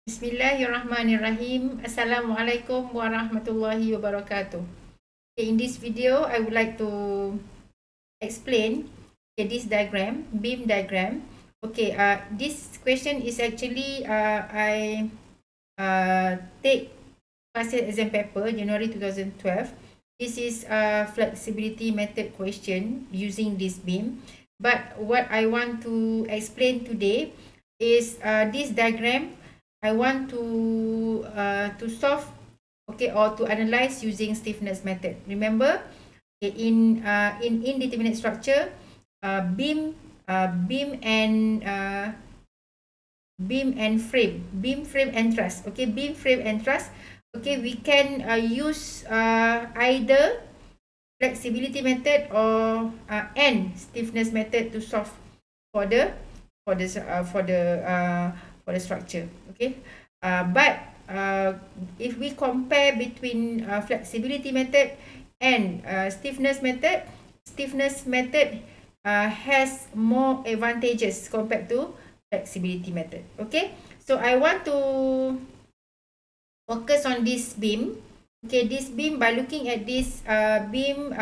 Bismillahirrahmanirrahim. Assalamualaikum warahmatullahi wabarakatuh. Okay, in this video, I would like to explain this diagram, beam diagram. Okay, this question is actually I take past exam paper January 2012. This is a flexibility method question using this beam. But what I want to explain today is this diagram. I want to solve, okay, or to analyze using stiffness method. Remember, in indeterminate structure, beam and frame and truss. Okay, beam, frame and truss. Okay, we can use either flexibility method or and stiffness method to solve for the for the uh, for the uh, for the structure. Okay, but if we compare between flexibility method and stiffness method has more advantages compared to flexibility method. Okay, so I want to focus on this beam. Okay, this beam, by looking at this beam,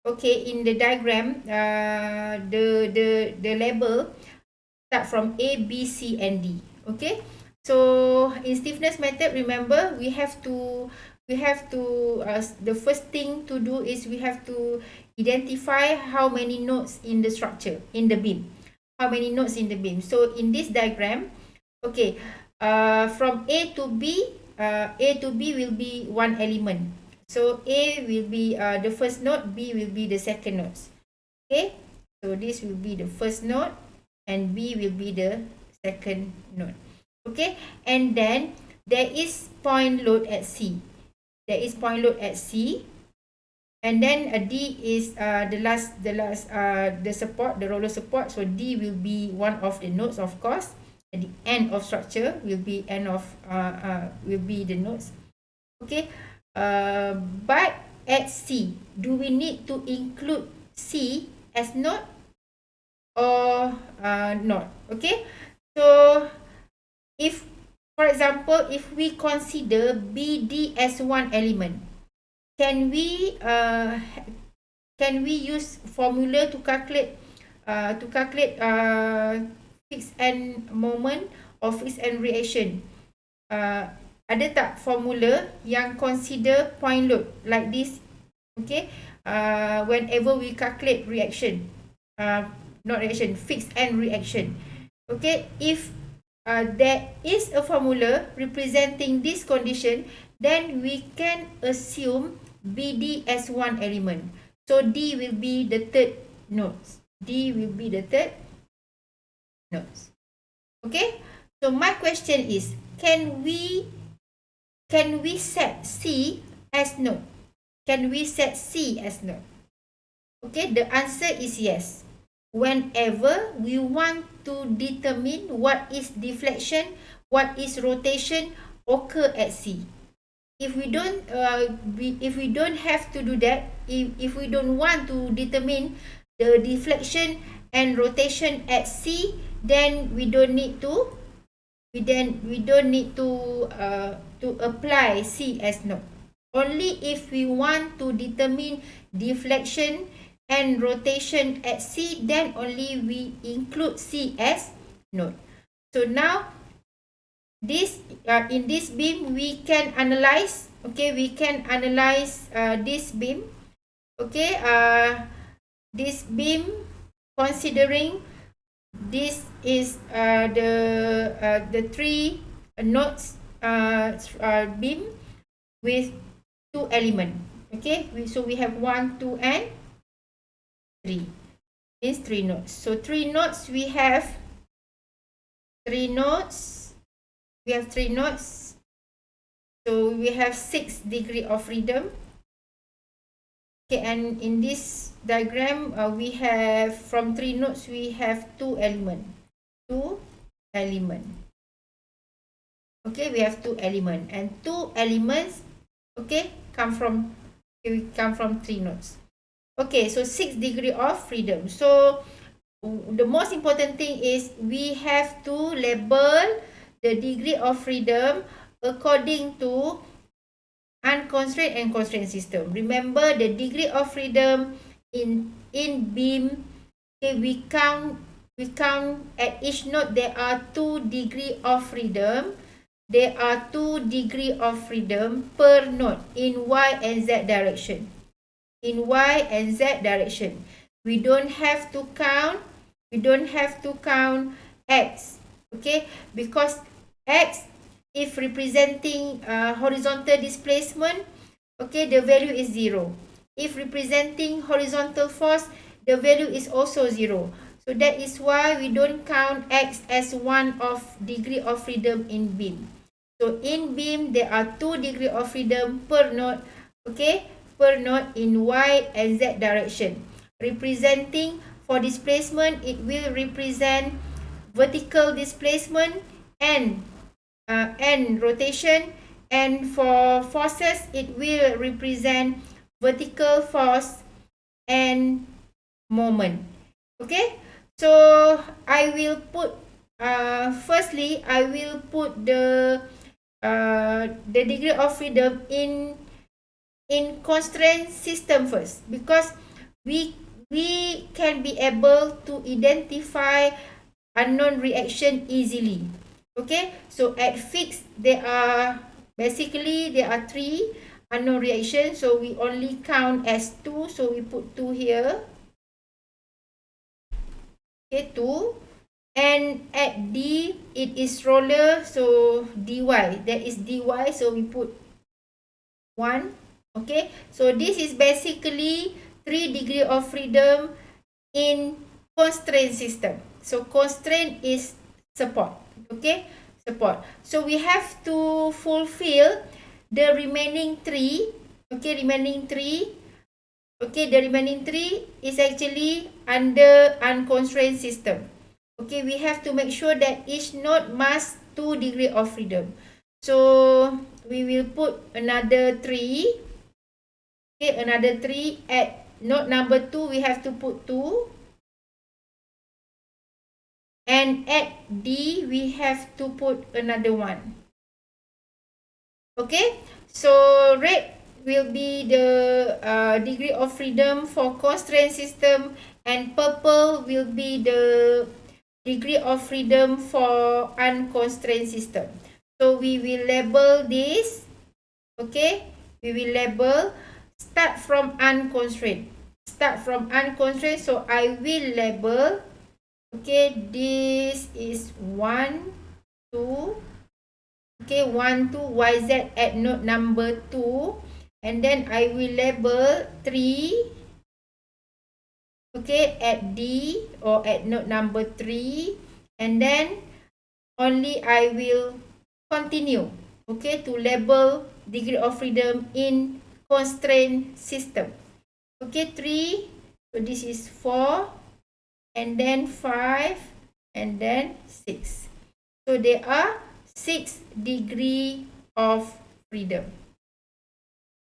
okay, in the diagram, the label start from A, B, C and D. Okay, so in stiffness method, remember, we have to the first thing to do is we have to identify how many nodes in the structure, in the beam, how many nodes in the beam. So in this diagram, okay, from A to B will be one element. So A will be the first node, B will be the second node. Okay, so this will be the first node and B will be the second node. Okay, and then there is point load at C. There is point load at C, and then D is the support, the roller support. So D will be one of the nodes, of course. At the end of structure will be the nodes. Okay, but at C, do we need to include C as node or not? Okay, so if, for example, if we consider BD as one element, can we use formula to calculate fixed end moment or fixed end reaction? Ada tak formula yang consider point load like this? Okay, whenever we calculate reaction, not reaction, fixed end reaction. Okay, if there is a formula representing this condition, then we can assume BD as one element. So D will be the third node. D will be the third node. Okay, so my question is, can we set C as node? Can we set C as node? Okay, the answer is yes. Whenever we want to determine what is deflection, what is rotation occur at C. If we don't have to do that, if we don't want to determine the deflection and rotation at C, then we don't need to apply C as node. Only if we want to determine deflection and rotation at C, then only we include C as node. So now this in this beam we can analyze. Okay, we can analyze this beam. Okay, this beam, considering this is the three nodes beam with two element. Okay, so we have 1, 2 and 3. Is 3 nodes. So 3 nodes, we have 3 nodes. We have 3 nodes. So we have 6 degree of freedom. Okay, and in this diagram, we have from 3 nodes, we have 2 element. 2 element. Okay, we have 2 element, and 2 elements, okay, come from 3 nodes. Okay, so 6 degree of freedom. So the most important thing is we have to label the degree of freedom according to unconstrained and constrained system. Remember the degree of freedom in beam. Okay, we count at each node there are 2 degree of freedom. There are 2 degree of freedom per node in y and z direction. In y and z direction. We don't have to count x. Okay, because x, if representing horizontal displacement, okay, the value is 0. If representing horizontal force, the value is also 0. So that is why we don't count x as one of degree of freedom in beam. So in beam, there are 2 degree of freedom per node, okay, per node in y and z direction. Representing for displacement, it will represent vertical displacement and rotation, and for forces it will represent vertical force and moment. Okay, so I will put firstly I will put the degree of freedom in constraint system first, because we can be able to identify unknown reaction easily. Okay, so at fixed there are 3 unknown reactions, so we only count as 2, so we put 2 here. Okay, 2. And at D it is roller, so dy, that is dy, so we put 1. Okay, so this is basically 3 degree of freedom in constraint system. So constraint is support. Okay, support. So we have to fulfill the remaining 3. Okay, remaining 3. Okay, the remaining 3 is actually under unconstrained system. Okay, we have to make sure that each node must 2 degree of freedom. So we will put another 3. Okay, another 3 at node number 2. We have to put 2. And at D, we have to put another 1. Okay, so red will be the degree of freedom for constraint system, and purple will be the degree of freedom for unconstrained system. So we will label this. Okay, we will label start from unconstrained. So I will label. Okay, this is 1, 2. Okay, 1, 2, YZ at node number 2. And then I will label 3. Okay, at D or at node number 3. And then only I will continue. Okay, to label degree of freedom in constraint system. Okay, 3. So this is 4. And then 5. And then 6. So there are 6 degree of freedom.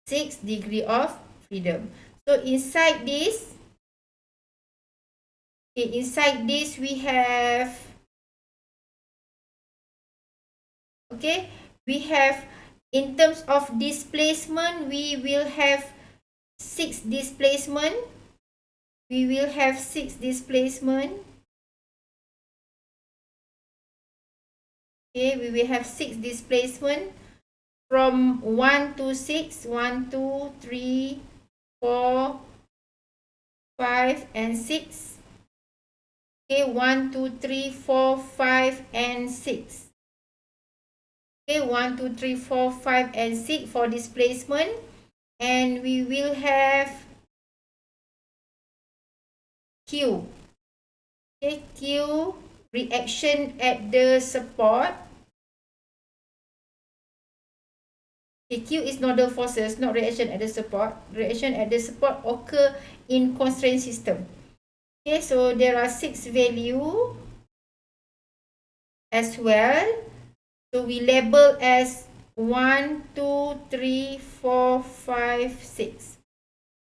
6 degree of freedom. So inside this, we have, okay, we have, in terms of displacement, we will have 6 displacement. We will have 6 displacement. Okay, we will have 6 displacement from 1 to 6. 1, 2, 3, 4, 5, and 6. Okay, 1, 2, 3, 4, 5, and 6. Okay, 1, 2, 3, 4, 5, and 6 for displacement. And we will have Q. Okay, Q reaction at the support. Okay, Q is nodal forces, not reaction at the support. Reaction at the support occur in constraint system. Okay, so there are 6 value as well. So we label as 1, 2, 3, 4, 5, 6.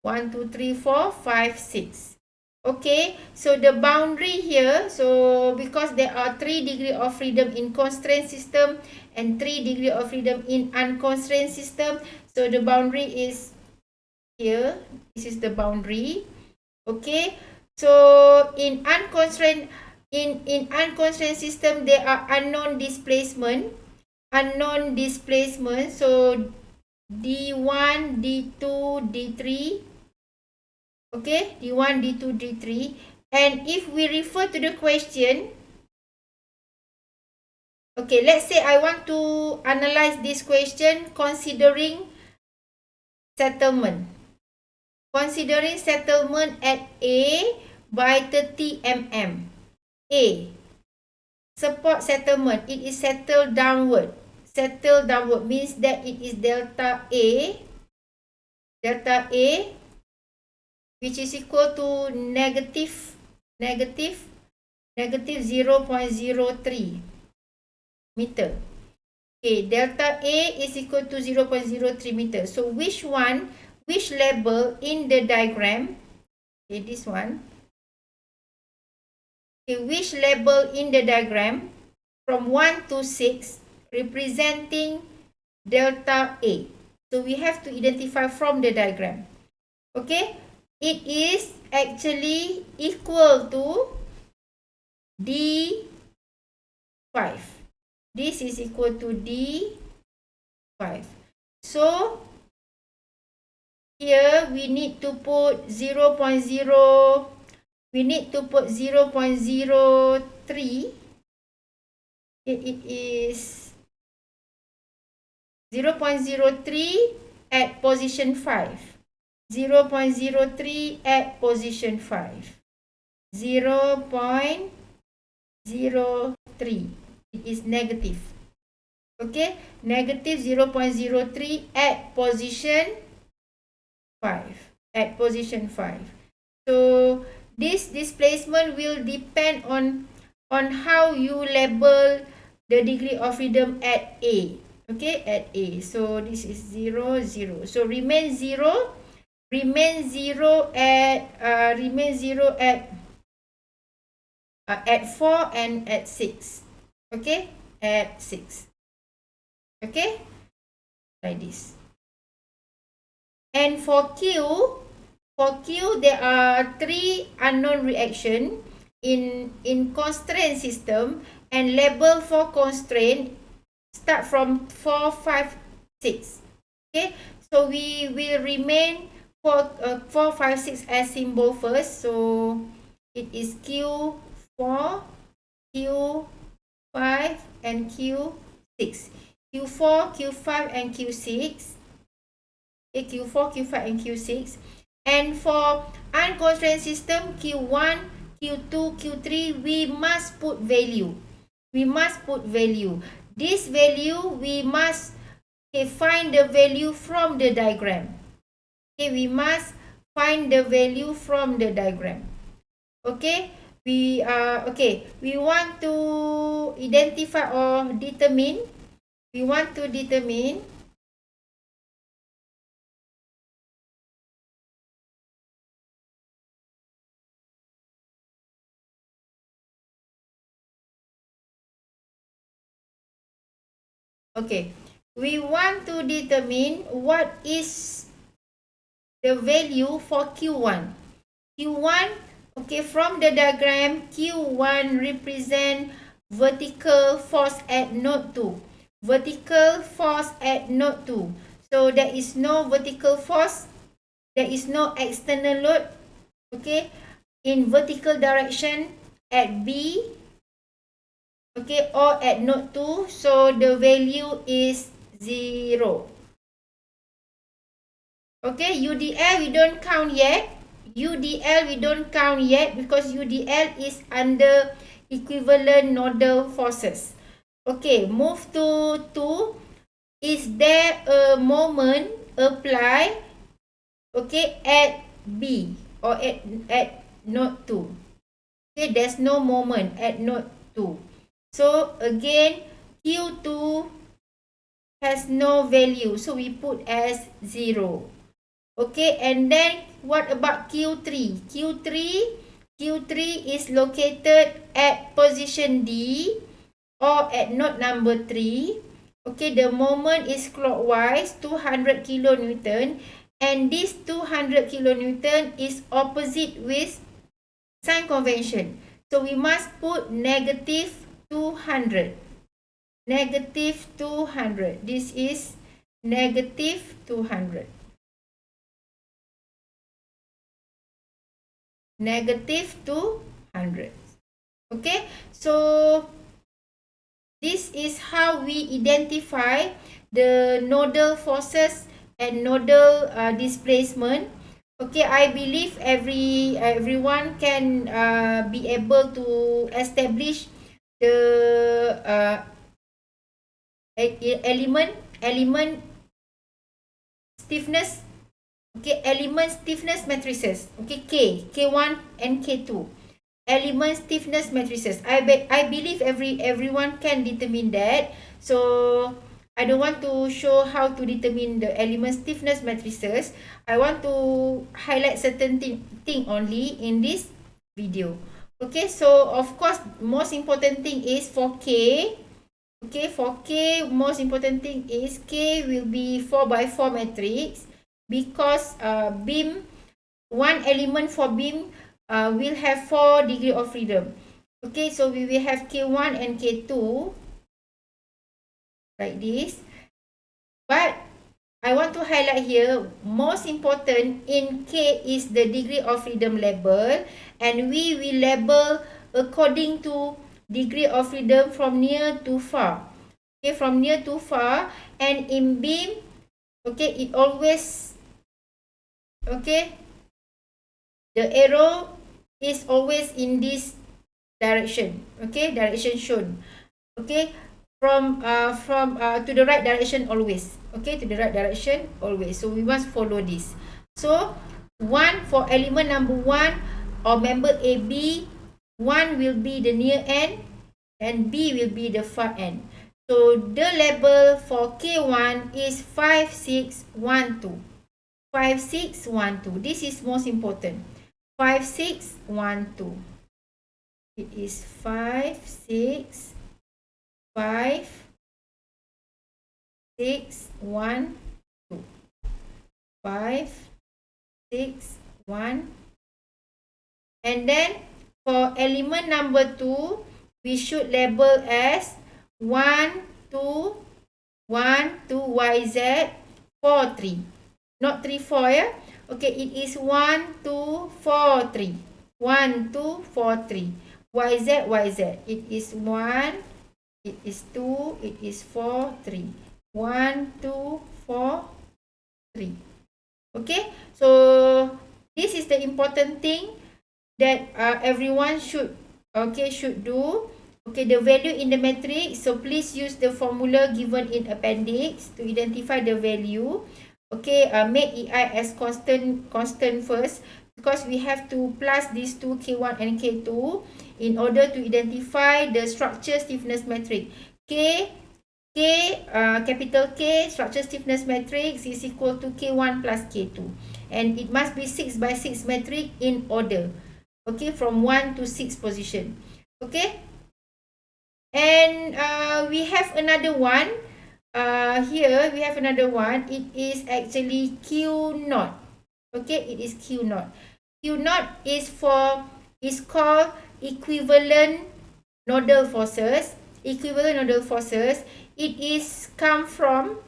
1, 2, 3, 4, 5, 6. Okay, so the boundary here, so because there are 3 degree of freedom in constraint system and 3 degree of freedom in unconstrained system, so the boundary is here. This is the boundary. Okay, so in unconstrained system, there are unknown displacement. So d1, d2, d3. Okay, d1, d2, d3. And if we refer to the question, okay, let's say I want to analyze this question considering settlement. Considering settlement at A by 30 mm. A, support settlement, it is settled downward. Settled downward means that it is delta A, which is equal to negative 0.03 meter. Okay, delta A is equal to 0.03 meter. So which label in the diagram, okay, this one, okay, which label in the diagram from 1 to 6 representing delta A. So we have to identify from the diagram. Okay, it is actually equal to D5. This is equal to D5. So here we need to put 0.0, we need to put 0.03. It is 0.03 at position 5. 0.03 at position 5. 0.03. It is negative. Okay, negative 0.03 at position 5. At position 5. So this displacement will depend on how you label the degree of freedom at A. Okay, at A. So this is 0, 0. So remain 0. Remain 0 at 4 and at 6. Okay, at 6. Okay, like this. And for Q, there are 3 unknown reaction in constraint system, and label for constraint start from 4, 5, 6. Okay, so we will remain 4, 5, 6 as symbol first. So it is Q4, Q5 and Q6. Q4, Q5 and Q6. Okay, Q4, Q5 and Q6. And for unconstrained system, Q1, Q2, Q3, we must put value. This value, we must find the value from the diagram. Okay, we must find the value from the diagram. Okay, we want to identify or determine. We want to determine what is the value for Q1. Q1, okay, from the diagram, Q1 represent vertical force at node 2. Vertical force at node 2. So there is no vertical force. There is no external load, okay, in vertical direction at B, okay, or at node 2. So the value is 0. Okay, UDL we don't count yet. Because UDL is under equivalent nodal forces. Okay, move to 2. Is there a moment apply, okay, at B or at node 2? Okay, there's no moment at node 2. So again, Q2 has no value, so we put as 0. Okay, and then what about Q3? Q3 Q3 is located at position D or at node number 3. Okay, the moment is clockwise 200 kilonewton, and this 200 kilonewton is opposite with sign convention. So we must put negative 200. Negative 200. This is negative 200. Negative 200. Okay, so this is how we identify the nodal forces and nodal displacement. Okay, I believe everyone can be able to establish the element stiffness. Okay, element stiffness matrices. Okay, K1 and K2. Element stiffness matrices. I believe everyone can determine that. So I don't want to show how to determine the element stiffness matrices. I want to highlight certain thing only in this video. Okay, so of course most important thing is for K. Okay, for K, most important thing is K will be 4 by 4 matrix, because beam, one element for beam will have 4 degree of freedom. Okay, so we will have K1 and K2 like this. But I want to highlight here, most important in K is the degree of freedom label, and we will label according to degree of freedom from near to far. Okay, from near to far, and in beam, okay, it always, okay, the arrow is always in this direction. Okay, direction shown. Okay, from to the right direction always. Okay, to the right direction always. So we must follow this. So 1 for element number 1 or member AB, 1 will be the near end and B will be the far end. So the label for K1 is 5612. 5612. This is most important. 5612. It is 5, 6, 5, 6, 1, 2. 5, 6, 1. And then for element number 2, we should label as 1, 2, 1, 2, YZ, 4, 3. Not 3, 4, yeah? Okay, it is 1, 2, 4, 3. 1, 2, 4, 3. YZ, YZ. It is 1, it is 2, it is 4, 3. 1, 2, 4, 3. Okay, so this is the important thing that everyone should do. Okay, the value in the matrix. So please use the formula given in appendix to identify the value. Okay, make EI as constant first, because we have to plus these two K1 and K2 in order to identify the structure stiffness matrix. Capital K structure stiffness matrix is equal to K1 plus K2, and it must be 6 by 6 matrix in order. Okay, from 1 to 6 position. Okay, and we have another one. Here we have another one. It is actually Q0. Okay, it is Q0. Q0 is called equivalent nodal forces. Equivalent nodal forces. It is come from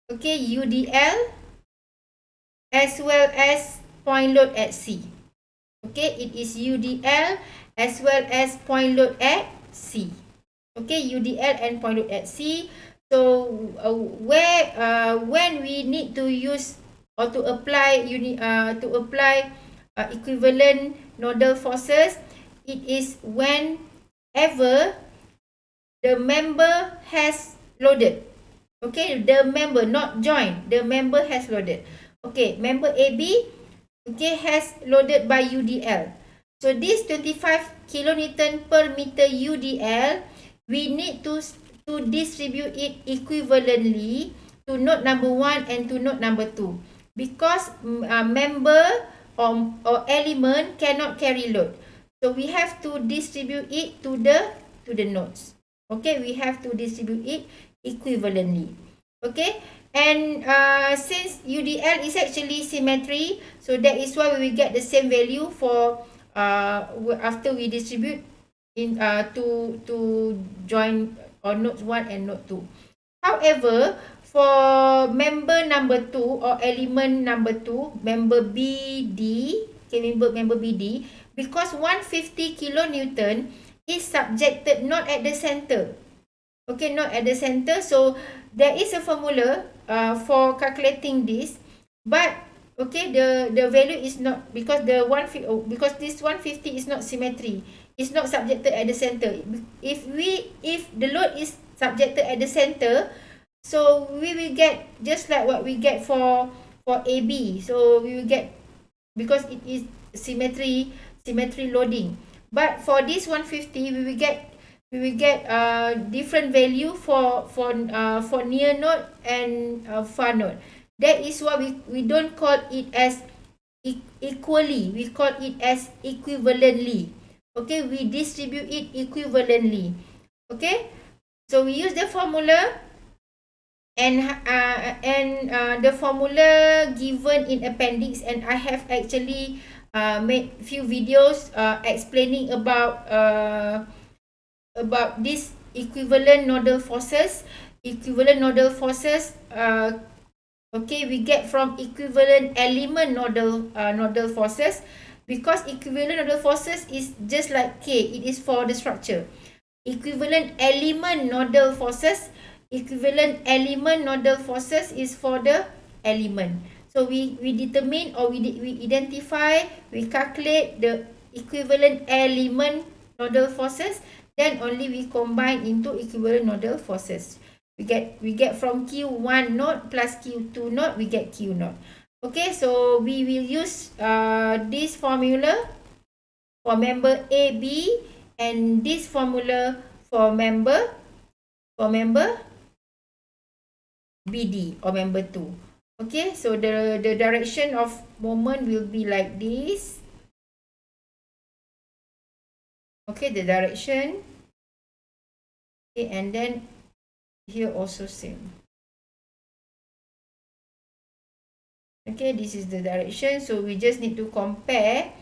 okay, UDL as well as point load at C. Okay, it is UDL as well as point load at C. Okay, UDL and point load at C. So when we need to use or to apply equivalent nodal forces, it is whenever the member has loaded. Okay, the member, not join, the member has loaded. Okay, member AB, okay, has loaded by UDL. So this 25 kilonewton per meter UDL, we need to distribute it equivalently to node number 1 and to node number 2. because member or element cannot carry load. So we have to distribute it to the nodes. Okay, we have to distribute it equivalently. Okay, and since UDL is actually symmetry, so that is why we will get the same value for after we distribute in to join or nodes 1 and node 2. However, for member number 2 or element number 2, member BD, okay, member BD, because 150 kilonewton is subjected not at the center. Okay, not at the center. So there is a formula for calculating this, but okay, the value is not, because because this 150 is not symmetry. It's not subjected at the center. If the load is subjected at the center, so we will get just like what we get for AB. So we will get, because it is symmetry loading. But for this 150, we will get different value for near node and far node. That is why we don't call it as equally, we call it as equivalently. Okay, we distribute it equivalently. Okay, so we use the formula, and the formula given in appendix, and I have actually made few videos explaining about this equivalent nodal forces. Okay, we get from equivalent element nodal forces, because equivalent nodal forces is just like K, it is for the structure. Equivalent element nodal forces is for the element. So we determine, or we identify, we calculate the equivalent element nodal forces, then only we combine into equivalent nodal forces. We get from Q1 node plus Q2 node, we get Q node. Okay, so we will use this formula for member AB, and this formula for member BD or member 2. Okay, so the direction of moment will be like this. Okay, the direction. Okay, and then here also same. Okay, this is the direction. So we just need to compare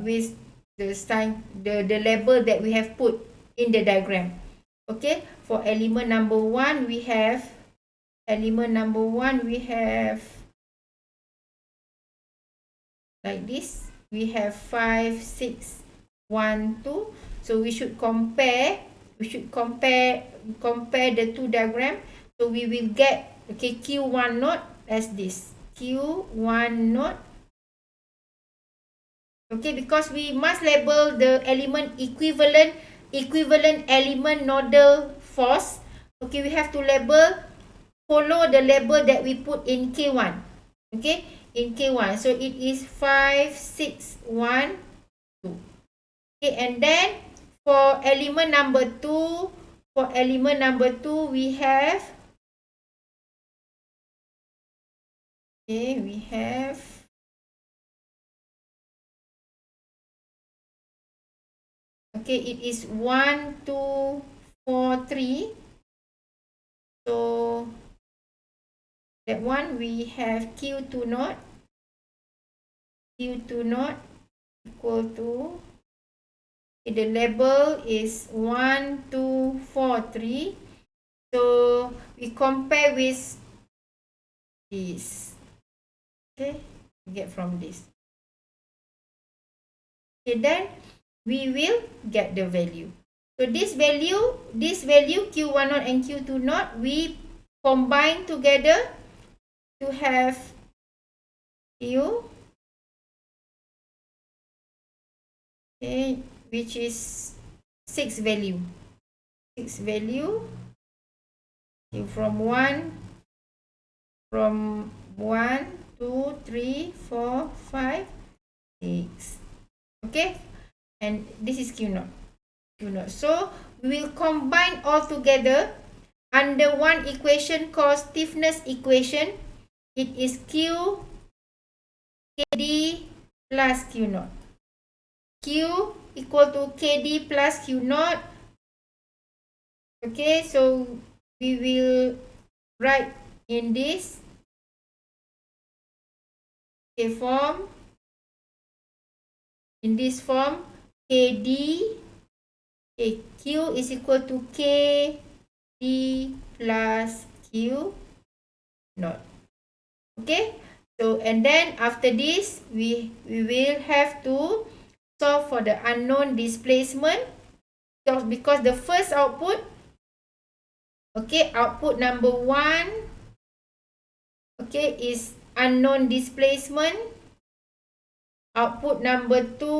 with the sign, the label that we have put in the diagram. Okay, for element number 1, we have like this. We have 5, 6, 1, 2. So we should compare the two diagram. So we will get, okay, Q1 node as this. Q1 node. Okay, because we must label the element equivalent element nodal force. Okay, we have to follow the label that we put in K1. Okay, in K1. So it is 5, 6, 1, 2. Okay, and then for element number 2, we have, okay, okay, it is 1, 2, 4, 3. So that one we have Q2 node equal to, okay, the label is 1, 2, 4, 3. So we compare with this. Okay, we get from this. Okay, then we will get the value. So this value Q1 node and Q2 node, we combine together to have Q, okay, which is 6 value. From 1, 2, 3, 4, 5, 6. Okay, and this is Q naught. So we will combine all together under one equation called stiffness equation. it is Q KD plus Q naught. Q equal to KD plus Q naught. Okay, so we will write in this form. In this form, KD, Q is equal to KD plus Q naught. Okay, so and then after this, we will have to solve for the unknown displacement. So because the first output, okay, output number 1, okay, is unknown displacement. Output number 2